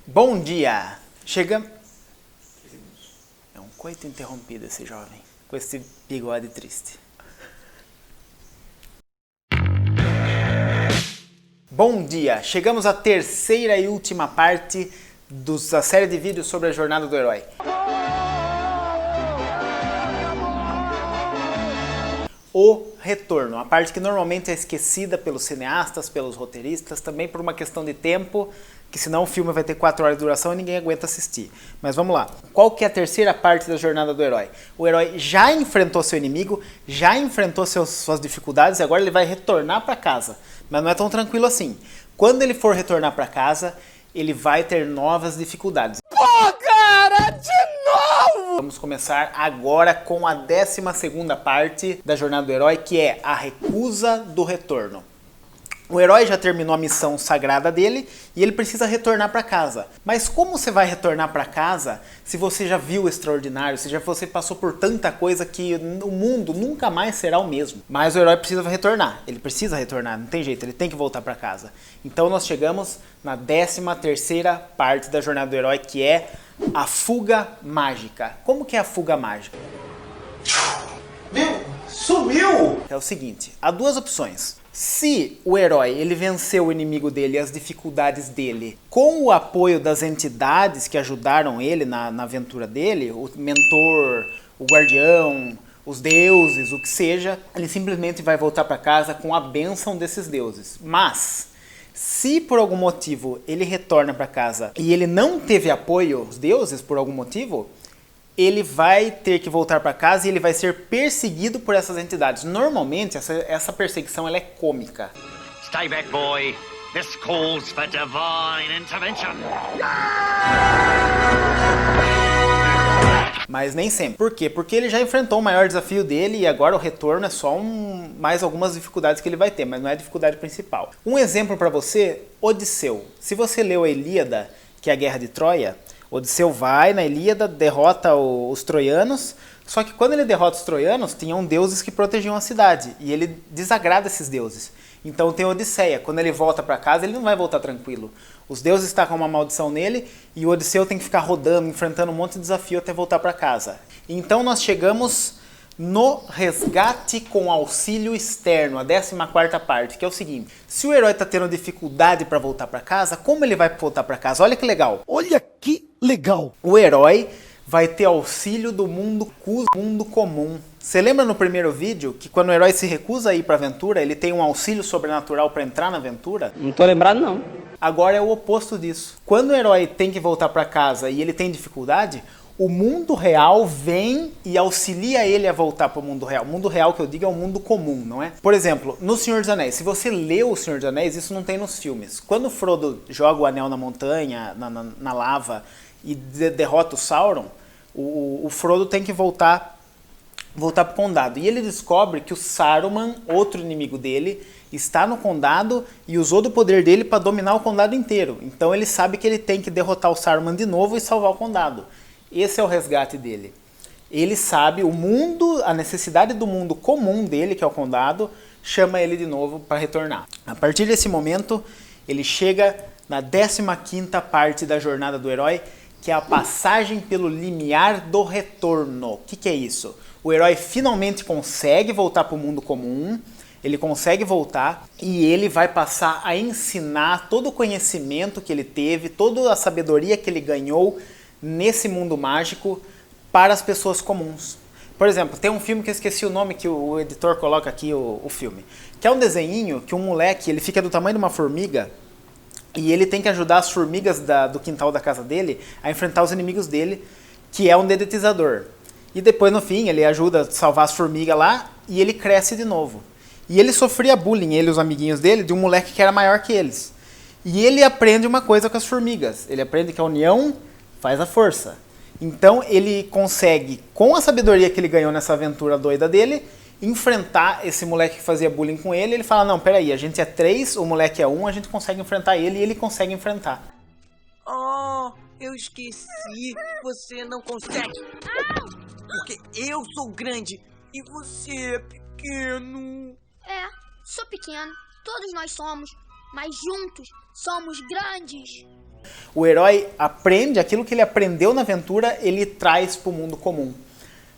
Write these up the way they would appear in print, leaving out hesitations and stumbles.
Bom dia! Chegamos... É um coito interrompido esse jovem, com esse bigode triste. Bom dia! Chegamos à terceira e última parte da série de vídeos sobre a jornada do herói. O retorno, a parte que normalmente é esquecida pelos cineastas, pelos roteiristas, também por uma questão de tempo, que senão o filme vai ter 4 horas de duração e ninguém aguenta assistir. Mas vamos lá. Qual que é a terceira parte da jornada do herói? O herói já enfrentou seu inimigo, já enfrentou suas dificuldades e agora ele vai retornar para casa. Mas não é tão tranquilo assim. Quando ele for retornar para casa, ele vai ter novas dificuldades. Pô, cara, de novo! Vamos começar agora com a 12ª parte da jornada do herói, que é a recusa do retorno. O herói já terminou a missão sagrada dele e ele precisa retornar para casa. Mas como você vai retornar para casa se você já viu o extraordinário, se você passou por tanta coisa que o mundo nunca mais será o mesmo? Mas o herói precisa retornar, ele precisa retornar, não tem jeito, ele tem que voltar para casa. Então nós chegamos na 13ª parte da jornada do herói, que é a fuga mágica. Como que é a fuga mágica? Meu, sumiu! É o seguinte, há duas opções. Se o herói ele venceu o inimigo dele e as dificuldades dele com o apoio das entidades que ajudaram ele na aventura dele, o mentor, o guardião, os deuses, o que seja, ele simplesmente vai voltar para casa com a bênção desses deuses. Mas se por algum motivo ele retorna para casa e ele não teve apoio dos deuses por algum motivo, ele vai ter que voltar para casa e ele vai ser perseguido por essas entidades. Normalmente, essa perseguição ela é cômica. Stay back, boy. This calls for divine intervention. Mas nem sempre. Por quê? Porque ele já enfrentou o maior desafio dele e agora o retorno é só mais algumas dificuldades que ele vai ter, mas não é a dificuldade principal. Um exemplo para você, Odisseu. Se você leu a Ilíada, que é a Guerra de Troia, Odisseu vai na Ilíada, derrota os troianos, só que quando ele derrota os troianos, tinham deuses que protegiam a cidade, e ele desagrada esses deuses. Então tem Odisseia, quando ele volta para casa, ele não vai voltar tranquilo. Os deuses estão com uma maldição nele, e o Odisseu tem que ficar rodando, enfrentando um monte de desafio até voltar para casa. Então nós chegamos no resgate com auxílio externo, a 14ª parte, que é o seguinte: se o herói está tendo dificuldade para voltar para casa, como ele vai voltar para casa? Olha que legal! Olha que legal! O herói vai ter auxílio do mundo comum. Você lembra no primeiro vídeo que quando o herói se recusa a ir para a aventura, ele tem um auxílio sobrenatural para entrar na aventura? Não tô lembrado, não. Agora é o oposto disso. Quando o herói tem que voltar para casa e ele tem dificuldade, o mundo real vem e auxilia ele a voltar para o mundo real. O mundo real que eu digo é o mundo comum, não é? Por exemplo, no Senhor dos Anéis, se você leu o Senhor dos Anéis, isso não tem nos filmes. Quando o Frodo joga o anel na montanha, na lava, e derrota o Sauron, o Frodo tem que voltar para o condado. E ele descobre que o Saruman, outro inimigo dele, está no condado e usou do poder dele para dominar o condado inteiro. Então ele sabe que ele tem que derrotar o Saruman de novo e salvar o condado. Esse é o resgate dele. Ele sabe, o mundo, a necessidade do mundo comum dele, que é o condado, chama ele de novo para retornar. A partir desse momento, ele chega na 15ª parte da jornada do herói, que é a passagem pelo limiar do retorno. O que é isso? O herói finalmente consegue voltar para o mundo comum, ele consegue voltar e ele vai passar a ensinar todo o conhecimento que ele teve, toda a sabedoria que ele ganhou nesse mundo mágico para as pessoas comuns. Por exemplo, tem um filme que eu esqueci o nome, que o editor coloca aqui o filme, que é um desenhinho que um moleque, ele fica do tamanho de uma formiga e ele tem que ajudar as formigas do quintal da casa dele a enfrentar os inimigos dele, que é um dedetizador. E depois, no fim, ele ajuda a salvar as formigas lá e ele cresce de novo. E ele sofria bullying, ele e os amiguinhos dele, de um moleque que era maior que eles. E ele aprende uma coisa com as formigas, ele aprende que a união faz a força. Então ele consegue, com a sabedoria que ele ganhou nessa aventura doida dele, enfrentar esse moleque que fazia bullying com ele. Ele fala, não, peraí, a gente é 3, o moleque é 1, a gente consegue enfrentar ele, e ele consegue enfrentar. Oh, eu esqueci, você não consegue. Porque eu sou grande e você é pequeno. É, sou pequeno, todos nós somos, mas juntos somos grandes. O herói aprende aquilo que ele aprendeu na aventura, ele traz para o mundo comum.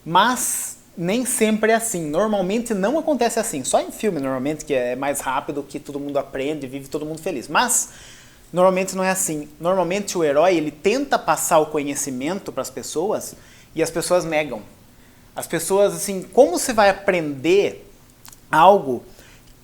Mas nem sempre é assim. Normalmente não acontece assim. Só em filme, normalmente, que é mais rápido, que todo mundo aprende, vive todo mundo feliz. Mas normalmente não é assim. Normalmente o herói, ele tenta passar o conhecimento para as pessoas e as pessoas negam. As pessoas, assim, como você vai aprender algo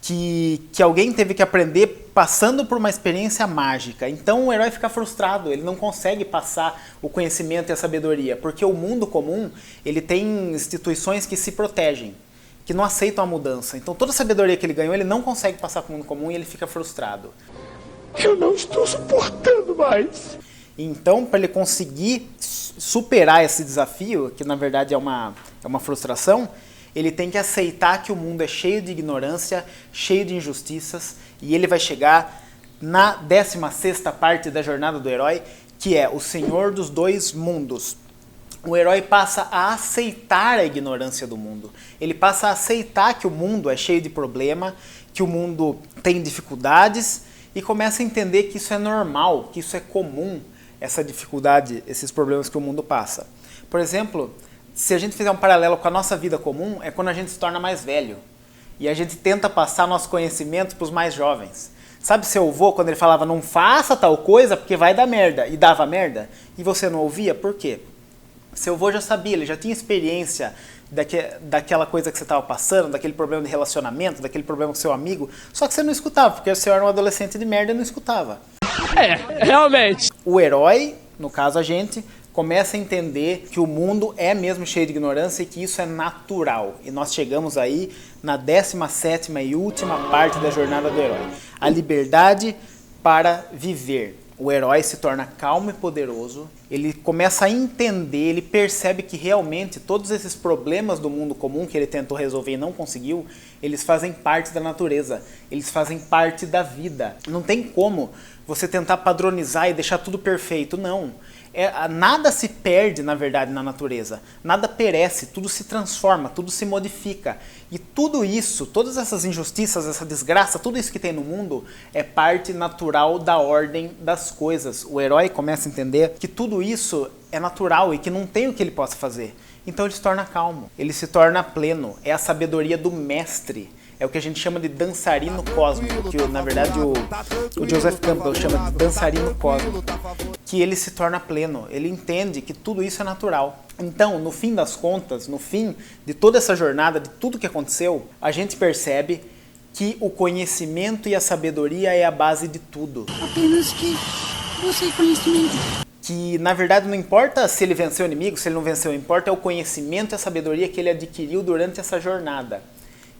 que alguém teve que aprender passando por uma experiência mágica? Então o herói fica frustrado, ele não consegue passar o conhecimento e a sabedoria, porque o mundo comum, ele tem instituições que se protegem, que não aceitam a mudança. Então toda a sabedoria que ele ganhou, ele não consegue passar para o mundo comum e ele fica frustrado. Eu não estou suportando mais. Então, para ele conseguir superar esse desafio, que na verdade é uma frustração, ele tem que aceitar que o mundo é cheio de ignorância, cheio de injustiças, e ele vai chegar na 16ª parte da jornada do herói, que é o Senhor dos Dois Mundos. O herói passa a aceitar a ignorância do mundo. Ele passa a aceitar que o mundo é cheio de problema, que o mundo tem dificuldades, e começa a entender que isso é normal, que isso é comum, essa dificuldade, esses problemas que o mundo passa. Por exemplo, se a gente fizer um paralelo com a nossa vida comum, é quando a gente se torna mais velho. E a gente tenta passar nosso conhecimento para os mais jovens. Sabe seu avô, quando ele falava, não faça tal coisa porque vai dar merda, e dava merda, e você não ouvia? Por quê? Seu avô já sabia, ele já tinha experiência daquela coisa que você estava passando, daquele problema de relacionamento, daquele problema com seu amigo, só que você não escutava, porque você era um adolescente de merda e não escutava. É, realmente. O herói, no caso a gente, começa a entender que o mundo é mesmo cheio de ignorância e que isso é natural. E nós chegamos aí na 17ª e última parte da jornada do herói. A liberdade para viver. O herói se torna calmo e poderoso, ele começa a entender, ele percebe que realmente todos esses problemas do mundo comum que ele tentou resolver e não conseguiu, eles fazem parte da natureza, eles fazem parte da vida. Não tem como você tentar padronizar e deixar tudo perfeito, não. Nada se perde, na verdade, na natureza. Nada perece, tudo se transforma, tudo se modifica. E tudo isso, todas essas injustiças, essa desgraça, tudo isso que tem no mundo é parte natural da ordem das coisas. O herói começa a entender que tudo isso é natural e que não tem o que ele possa fazer. Então ele se torna calmo, ele se torna pleno. É a sabedoria do mestre. É o que a gente chama de dançarino cósmico, que na verdade o Joseph Campbell chama de dançarino cósmico, que ele se torna pleno, ele entende que tudo isso é natural. Então, no fim das contas, no fim de toda essa jornada, de tudo que aconteceu, a gente percebe que o conhecimento e a sabedoria é a base de tudo. Apenas que você é conhecimento. Que, na verdade, não importa se ele venceu o inimigo, se ele não venceu, importa é o conhecimento e a sabedoria que ele adquiriu durante essa jornada.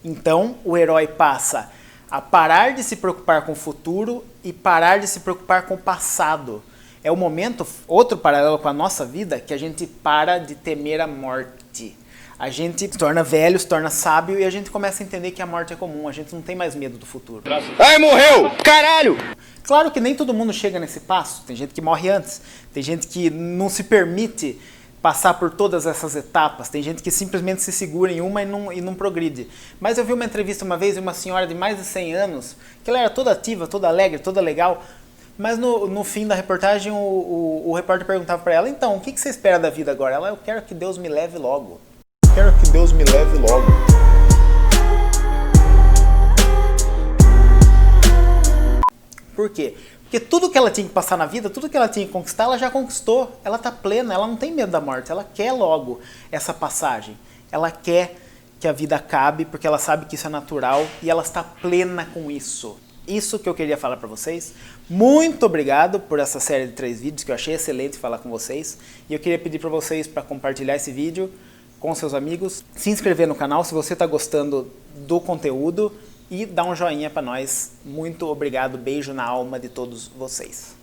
Então, o herói passa a parar de se preocupar com o futuro e parar de se preocupar com o passado. É o momento, outro paralelo com a nossa vida, que a gente para de temer a morte. A gente se torna velho, se torna sábio e a gente começa a entender que a morte é comum. A gente não tem mais medo do futuro. Ai, morreu! Caralho! Claro que nem todo mundo chega nesse passo. Tem gente que morre antes. Tem gente que não se permite passar por todas essas etapas. Tem gente que simplesmente se segura em uma e não progride. Mas eu vi uma entrevista uma vez de uma senhora de mais de 100 anos, que ela era toda ativa, toda alegre, toda legal, mas no fim da reportagem o repórter perguntava para ela, então, o que você espera da vida agora? Ela, eu quero que Deus me leve logo. Quero que Deus me leve logo. Por quê? Porque tudo que ela tinha que passar na vida, tudo que ela tinha que conquistar, ela já conquistou. Ela está plena, ela não tem medo da morte, ela quer logo essa passagem. Ela quer que a vida acabe, porque ela sabe que isso é natural e ela está plena com isso. Isso que eu queria falar para vocês. Muito obrigado por essa série de 3 vídeos, que eu achei excelente falar com vocês. E eu queria pedir para vocês para compartilhar esse vídeo com seus amigos, se inscrever no canal se você está gostando do conteúdo, e dá um joinha para nós. Muito obrigado, beijo na alma de todos vocês.